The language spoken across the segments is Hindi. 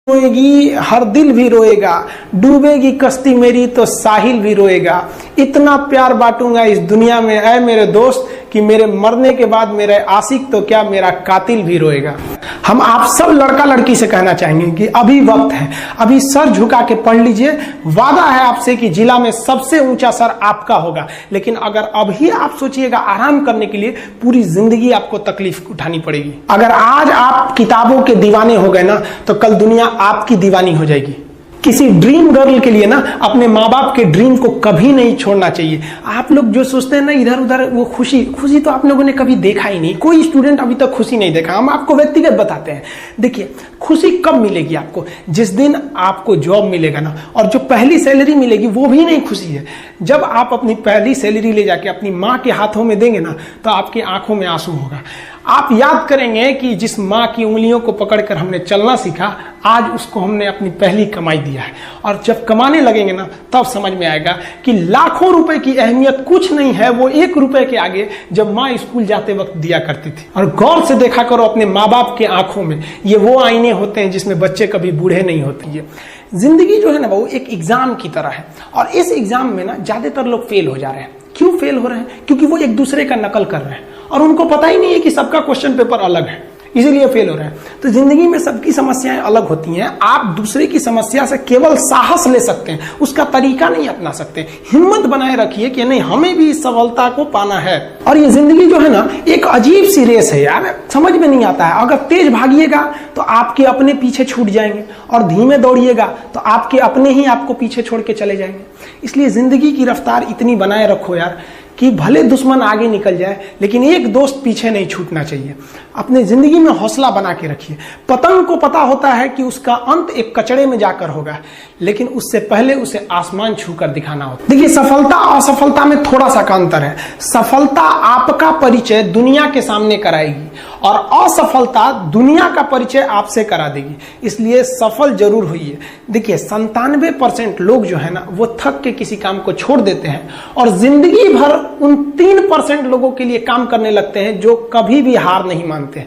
रोएगी हर दिल भी रोएगा, डूबेगी कश्ती मेरी तो साहिल भी रोएगा। इतना प्यार बांटूंगा इस दुनिया में ऐ मेरे दोस्त कि मेरे मरने के बाद मेरे आशिक तो क्या मेरा कातिल भी रोएगा। हम आप सब लड़का लड़की से कहना चाहेंगे कि अभी वक्त है, अभी सर झुका के पढ़ लीजिए। वादा है आपसे कि जिला में सबसे ऊंचा सर आपका होगा, लेकिन अगर अभी आप सोचिएगा आराम करने के लिए, पूरी जिंदगी आपको तकलीफ उठानी पड़ेगी। अगर आज आप किताबों के दीवाने हो गए ना, तो कल दुनिया आपकी दीवानी हो जाएगी। किसी ड्रीम गर्ल के लिए ना अपने माँ बाप के ड्रीम को कभी नहीं छोड़ना चाहिए। आप लोग जो सोचते हैं ना इधर उधर, वो खुशी तो आप लोगों ने कभी देखा ही नहीं। कोई स्टूडेंट अभी तक खुशी नहीं देखा। हम आपको व्यक्तिगत बताते हैं। देखिए, खुशी कब मिलेगी आपको? जिस दिन आपको जॉब मिलेगा ना, और जो पहली सैलरी मिलेगी वो भी नहीं खुशी है। जब आप अपनी पहली सैलरी ले जाके अपनी माँ के हाथों में देंगे ना, तो आपकी आंखों में आंसू होगा। आप याद करेंगे कि जिस माँ की उंगलियों को पकड़कर हमने चलना सीखा, आज उसको हमने अपनी पहली कमाई दिया है। और जब कमाने लगेंगे ना, तब समझ में आएगा कि लाखों रुपए की अहमियत कुछ नहीं है, वो 1 रुपए के आगे जब माँ स्कूल जाते वक्त दिया करती थी। और गौर से देखा करो अपने माँ बाप के आंखों में, ये वो आईने होते हैं जिसमें बच्चे कभी बूढ़े नहीं होते हैं। जिंदगी जो है ना वो एक एग्जाम की तरह है, और इस एग्जाम में ना ज्यादातर लोग फेल हो जा रहे हैं। क्यों फेल हो रहे हैं? क्योंकि वो एक दूसरे का नकल कर रहे हैं और उनको पता ही नहीं है कि सबका क्वेश्चन पेपर अलग है, इसीलिए फेल हो रहे हैं। तो जिंदगी में सबकी समस्याएं अलग होती हैं। आप दूसरे की समस्या से केवल साहस ले सकते हैं, उसका तरीका नहीं अपना सकते। हिम्मत बनाए रखिए कि नहीं, हमें भी इस सफलता को पाना है। और ये जिंदगी जो है ना एक अजीब सी रेस है यार, समझ में नहीं आता है। अगर तेज भागिएगा तो आपके अपने पीछे छूट जाएंगे, और धीमे दौड़िएगा तो आपके अपने ही आपको पीछे छोड़ के चले जाएंगे। इसलिए जिंदगी की रफ्तार इतनी बनाए रखो यार कि भले दुश्मन आगे निकल जाए, लेकिन एक दोस्त पीछे नहीं छूटना चाहिए। अपने जिंदगी में हौसला बना के रखिए। पतंग को पता होता है कि उसका अंत एक कचड़े में जाकर होगा, लेकिन उससे पहले उसे आसमान छूकर दिखाना होता है। देखिए, सफलता और असफलता में थोड़ा सा का अंतर है। सफलता आपका परिचय दुनिया के सामने कराएगी, और असफलता दुनिया का परिचय आपसे करा देगी। इसलिए सफल जरूर होइए। देखिए, 97% लोग जो है ना वो थक के किसी काम को छोड़ देते हैं, और जिंदगी भर उन 3% लोगों के लिए काम करने लगते हैं जो कभी भी हार नहीं मानते।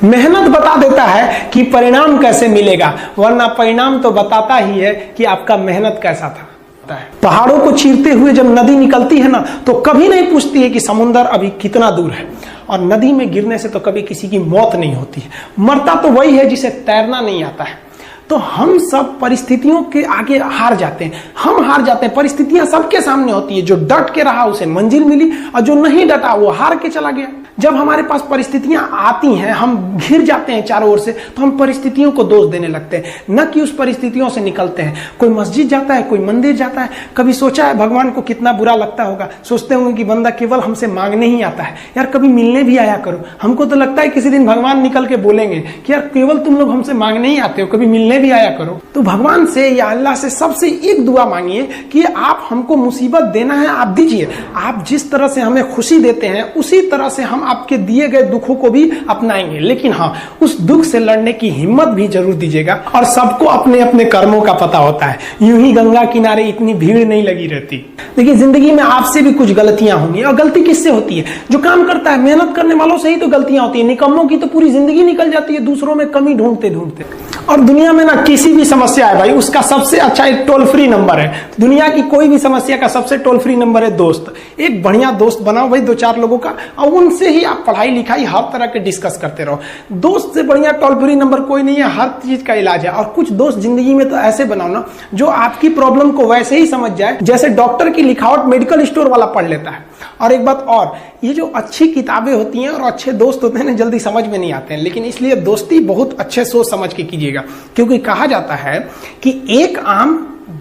मेहनत बता देता है कि परिणाम कैसे मिलेगा, वरना परिणाम तो बताता ही है कि आपका मेहनत कैसा था। पहाड़ों को चीरते हुए जब नदी निकलती है ना, तो कभी नहीं पूछती है कि समुद्र अभी कितना दूर है। और नदी में गिरने से तो कभी किसी की मौत नहीं होती है। मरता तो वही है जिसे तैरना नहीं आता है। तो हम सब परिस्थितियों के आगे हार जाते हैं। हम हार जाते हैं, परिस्थितियां सबके सामने होती है। जो डट के रहा उसे मंजिल मिली, और जो नहीं डटा वो हार के चला गया। जब हमारे पास परिस्थितियां आती हैं, हम घिर जाते हैं चारों ओर से, तो हम परिस्थितियों को दोष देने लगते हैं, न कि उस परिस्थितियों से निकलते हैं। कोई मस्जिद जाता है, कोई मंदिर जाता है, कभी सोचा है भगवान को कितना बुरा लगता होगा? सोचते होंगे कि बंदा केवल हमसे मांगने ही आता है, यार कभी मिलने भी आया करो। हमको तो लगता है किसी दिन भगवान निकल के बोलेंगे कि यार केवल तुम लोग हमसे मांगने ही आते हो, कभी मिलने भी आया करो। तो भगवान से या अल्लाह से सबसे एक दुआ मांगिए कि आप हमको मुसीबत देना है, आप दीजिए। आप जिस तरह से हमें खुशी देते हैं, उसी तरह से हम आपके दिए गए दुखों को भी अपनाएंगे। लेकिन हाँ, उस दुख से लड़ने की हिम्मत भी जरूर दीजिएगा। और सबको अपने अपने कर्मों का पता होता है, यूं ही गंगा किनारे इतनी भीड़ नहीं लगी रहती। देखिए, जिंदगी में आपसे भी कुछ गलतियां होंगी, और गलती किससे होती है? जो काम करता है, मेहनत करने वालों से ही तो गलतियां होती है। निकम्मों की तो पूरी जिंदगी निकल जाती है दूसरों में कमी ढूंढते ढूंढते। और दुनिया में ना किसी भी समस्या है भाई, उसका सबसे अच्छा एक टोल फ्री नंबर है। दुनिया की कोई भी समस्या का सबसे टोल फ्री नंबर है दोस्त। एक बढ़िया दोस्त बनाओ भाई, 2-4 लोगों का, और उनसे ही आप पढ़ाई लिखाई हर तरह के डिस्कस करते रहो। दोस्त से बढ़िया टोल फ्री नंबर कोई नहीं है, हर चीज का इलाज है। और कुछ दोस्त जिंदगी में तो ऐसे बनाओ ना जो आपकी प्रॉब्लम को वैसे ही समझ जाए जैसे डॉक्टर की लिखावट मेडिकल स्टोर वाला पढ़ लेता है। और एक बात और, ये जो अच्छी किताबें होती हैं और अच्छे दोस्त होते हैं ना, जल्दी समझ में नहीं आते हैं। लेकिन इसलिए दोस्ती बहुत अच्छे सोच समझ के कीजिएगा, क्योंकि कहा जाता है कि एक आम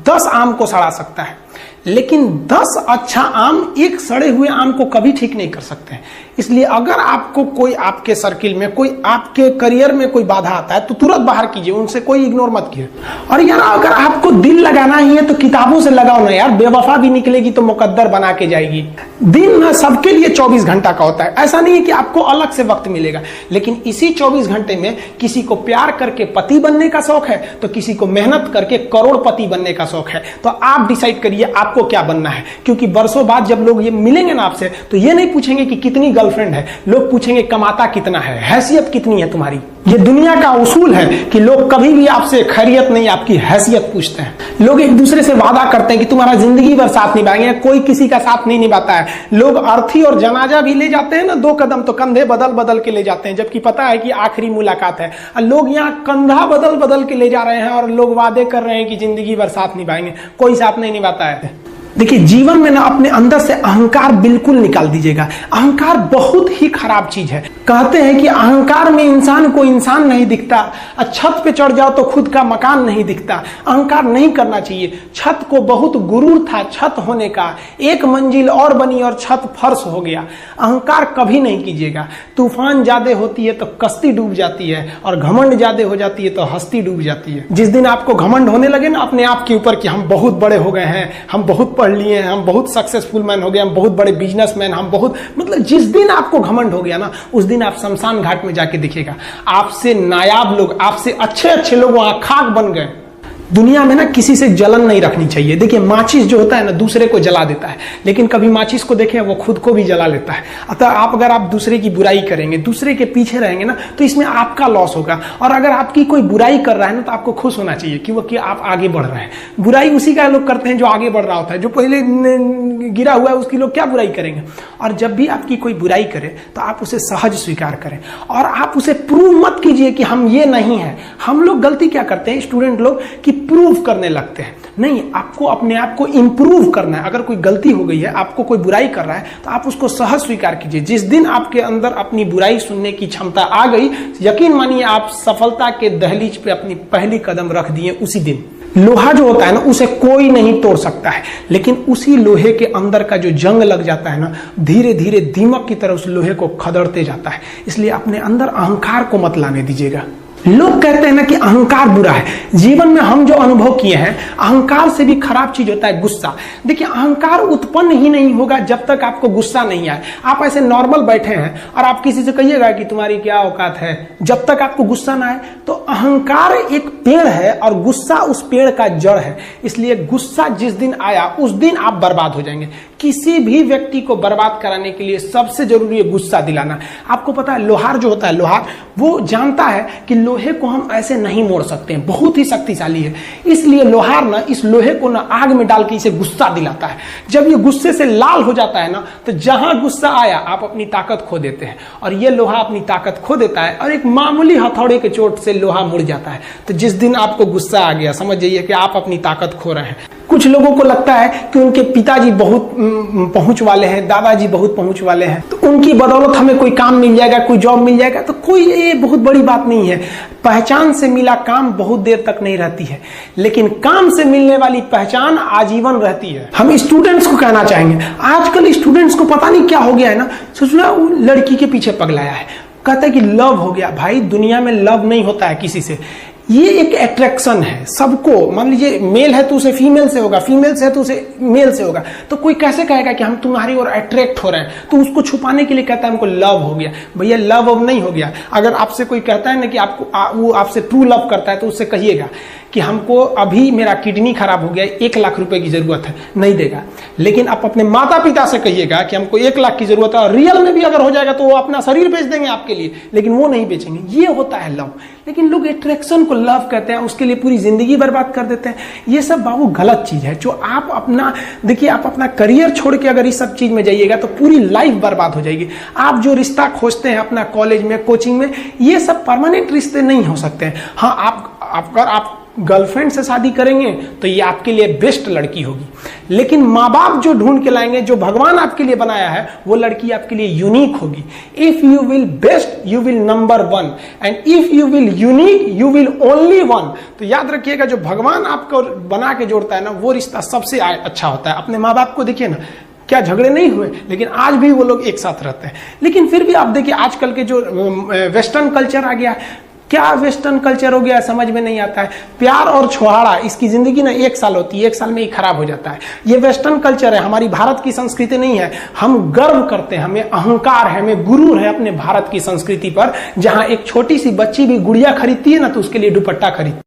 10 आम को सड़ा सकता है, लेकिन 10 अच्छा आम एक सड़े हुए आम को कभी ठीक नहीं कर सकते हैं। इसलिए अगर आपको कोई आपके सर्किल में, कोई आपके करियर में कोई बाधा आता है, तो तुरंत बाहर कीजिए, उनसे कोई इग्नोर मत कीजिए। और यार अगर आपको दिल लगाना ही है तो किताबों से लगाओ ना यार। बेवफा भी निकलेगी तो मुकद्दर बना के जाएगी। दिन ना सबके लिए 24 घंटा का होता है। ऐसा नहीं है कि आपको अलग से वक्त मिलेगा, लेकिन इसी 24 घंटे में किसी को प्यार करके पति बनने का शौक है, तो किसी को मेहनत करके करोड़पति बनने का शौक है। तो आप डिसाइड करिए आपको आपको क्या बनना है, क्योंकि बरसों बाद जब लोग ये मिलेंगे ना आपसे तो ये नहीं पूछेंगे कि कितनी गर्लफ्रेंड है, लोग पूछेंगे कमाता कितना है, हैसियत कितनी है तुम्हारी। ये दुनिया का उसूल है कि लोग कभी भी आपसे खैरियत नहीं, आपकी हैसियत पूछते हैं। लोग एक दूसरे से वादा करते हैं कि तुम्हारा जिंदगी भर साथ निभाएंगे, कोई किसी का साथ नहीं निभाता है। लोग अर्थी और जनाजा भी ले जाते हैं ना 2 कदम, तो कंधे बदल बदल के ले जाते हैं, जबकि पता है कि आखिरी मुलाकात है। और लोग यहाँ कंधा बदल बदल के ले जा रहे हैं और लोग वादे कर रहे हैं कि जिंदगी भर साथ निभाएंगे, कोई साथ नहीं निभाता है। देखिए, जीवन में ना अपने अंदर से अहंकार बिल्कुल निकाल दीजिएगा। अहंकार बहुत ही खराब चीज है। कहते हैं कि अहंकार में इंसान को इंसान नहीं दिखता, और छत पे चढ़ जाओ तो खुद का मकान नहीं दिखता। अहंकार नहीं करना चाहिए। छत को बहुत गुरूर था छत होने का, 1 मंजिल और बनी और छत फर्श हो गया। अहंकार कभी नहीं कीजिएगा। तूफान ज्यादा होती है तो कश्ती डूब जाती है, और घमंड ज्यादा हो जाती है तो हस्ती डूब जाती है। जिस दिन आपको घमंड होने लगे ना अपने आप के ऊपर कि हम बहुत बड़े हो गए हैं, हम बहुत पढ़ लिए हैं, हम बहुत सक्सेसफुल मैन हो गए, हम बहुत बड़े बिजनेसमैन, हम बहुत, मतलब जिस दिन आपको घमंड हो गया ना, उस दिन आप शमशान घाट में जाके दिखेगा आपसे नायाब लोग, आपसे अच्छे अच्छे लोग वहां खाक बन गए। दुनिया में ना किसी से जलन नहीं रखनी चाहिए। देखिए, माचिस जो होता है ना दूसरे को जला देता है, लेकिन कभी माचिस को देखें वो खुद को भी जला लेता है। अतः अगर आप दूसरे की बुराई करेंगे, दूसरे के पीछे रहेंगे ना, तो इसमें आपका लॉस होगा। और अगर आपकी कोई बुराई कर रहा है ना तो आपको खुश होना चाहिए कि आप आगे बढ़ रहे हैं। बुराई उसी का लोग करते हैं जो आगे बढ़ रहा होता है, जो पहले गिरा हुआ है उसकी लोग क्या बुराई करेंगे। और जब भी आपकी कोई बुराई करे तो आप उसे सहज स्वीकार करें, और आप उसे प्रूव मत कीजिए कि हम ये नहीं है। हम लोग गलती क्या करते हैं स्टूडेंट लोग, कि प्रूव करने लगते हैं। नहीं, आपको अपने आप को इंप्रूव करना है। अगर कोई गलती हो गई है, आपको कोई बुराई कर रहा है, तो आप उसको सहज स्वीकार कीजिए। जिस दिन आपके अंदर अपनी बुराई सुनने की क्षमता आ गई, यकीन मानिए आप सफलता के दहलीज पे अपनी पहली कदम रख दिए उसी दिन। लोहा जो होता है ना उसे कोई नहीं तोड़ सकता है, लेकिन उसी लोहे के अंदर का जो जंग लग जाता है ना, धीरे धीरे दीमक की तरह उस लोहे को खदड़ते जाता है। इसलिए अपने अंदर अहंकार को मत लाने दीजिएगा। लोग कहते हैं ना कि अहंकार बुरा है। जीवन में हम जो अनुभव किए हैं, अहंकार से भी खराब चीज होता है गुस्सा। देखिए, अहंकार उत्पन्न ही नहीं होगा जब तक आपको गुस्सा नहीं आए। आप ऐसे नॉर्मल बैठे हैं और आप किसी से कहिएगा कि तुम्हारी क्या औकात है, जब तक आपको गुस्सा ना आए। तो अहंकार एक पेड़ है और गुस्सा उस पेड़ का जड़ है। इसलिए गुस्सा जिस दिन आया उस दिन आप बर्बाद हो जाएंगे। किसी भी व्यक्ति को बर्बाद कराने के लिए सबसे जरूरी है गुस्सा दिलाना। आपको पता है लोहार जो होता है, लोहार वो जानता है कि लोहे को हम ऐसे नहीं मोड़ सकते हैं, बहुत ही शक्तिशाली है। इसलिए लोहार ना इस लोहे को ना आग में डाल के इसे गुस्सा दिलाता है। जब ये गुस्से से लाल हो जाता है ना, तो जहां गुस्सा आया आप अपनी ताकत खो देते हैं, और ये लोहा अपनी ताकत खो देता है और एक मामूली हथौड़े के चोट से लोहा मुड़ जाता है। तो जिस दिन आपको गुस्सा आ गया, समझ जाइए कि आप अपनी ताकत खो रहे हैं। कुछ लोगों को लगता है कि उनके पिताजी बहुत पहुंच वाले हैं, दादाजी बहुत पहुंच वाले हैं, तो उनकी बदौलत हमें कोई काम मिल जाएगा, कोई जॉब मिल जाएगा। तो कोई ये बहुत बड़ी बात नहीं है। पहचान से मिला काम बहुत देर तक नहीं रहती है, लेकिन काम से मिलने वाली पहचान आजीवन रहती है। हम स्टूडेंट्स को कहना चाहेंगे, आजकल स्टूडेंट्स को पता नहीं क्या हो गया है ना, सोचना वो लड़की के पीछे पगलाया है, कहता है कि लव हो गया। भाई, दुनिया में लव नहीं होता है किसी से, ये एक अट्रैक्शन है सबको। मान लीजिए मेल है तो उसे फीमेल से होगा, फीमेल से है तो उसे मेल से होगा। तो कोई कैसे कहेगा कि हम तुम्हारी ओर अट्रैक्ट हो रहे हैं, तो उसको छुपाने के लिए कहता है हमको लव हो गया। भैया, लव अब नहीं हो गया। अगर आपसे कोई कहता है ना कि आपको वो आपसे ट्रू लव करता है, तो उससे कहिएगा कि हमको अभी मेरा किडनी खराब हो गया, 1 लाख रुपए की जरूरत है, नहीं देगा। लेकिन आप अपने माता पिता से कहिएगा कि हमको 1 लाख की जरूरत है, और रियल में भी अगर हो जाएगा तो वो अपना शरीर बेच देंगे आपके लिए, लेकिन वो नहीं बेचेंगे। ये होता है लव। लेकिन लोग अट्रैक्शन को लव कहते हैं, उसके लिए पूरी जिंदगी बर्बाद कर देते हैं। ये सब बाबू गलत चीज है। जो आप अपना देखिए, आप अपना करियर छोड़ के अगर इस सब चीज में जाइएगा तो पूरी लाइफ बर्बाद हो जाएगी। आप जो रिश्ता खोजते हैं अपना कॉलेज में, कोचिंग में, ये सब परमानेंट रिश्ते नहीं हो सकते हैं। हाँ, आप गर्लफ्रेंड से शादी करेंगे तो ये आपके लिए बेस्ट लड़की होगी, लेकिन माँ बाप जो ढूंढ के लाएंगे, जो भगवान आपके लिए बनाया है, वो लड़की आपके लिए यूनिक होगी। If you will best you will number 1, and if you will unique you will only 1। तो याद रखिएगा, जो भगवान आपको बना के जोड़ता है ना, वो रिश्ता सबसे अच्छा होता है। अपने माँ बाप को देखिए ना, क्या झगड़े नहीं हुए, लेकिन आज भी वो लोग एक साथ रहते हैं। लेकिन फिर भी आप देखिए, आजकल के जो वेस्टर्न कल्चर आ गया, क्या वेस्टर्न कल्चर हो गया समझ में नहीं आता है। प्यार और छोहाड़ा, इसकी जिंदगी ना 1 साल होती है, 1 साल में ही खराब हो जाता है। ये वेस्टर्न कल्चर है, हमारी भारत की संस्कृति नहीं है। हम गर्व करते हैं, हमें अहंकार है, हमें गुरूर है अपने भारत की संस्कृति पर। जहां एक छोटी सी बच्ची भी गुड़िया खरीदती है ना, तो उसके लिए दुपट्टा खरीदती है।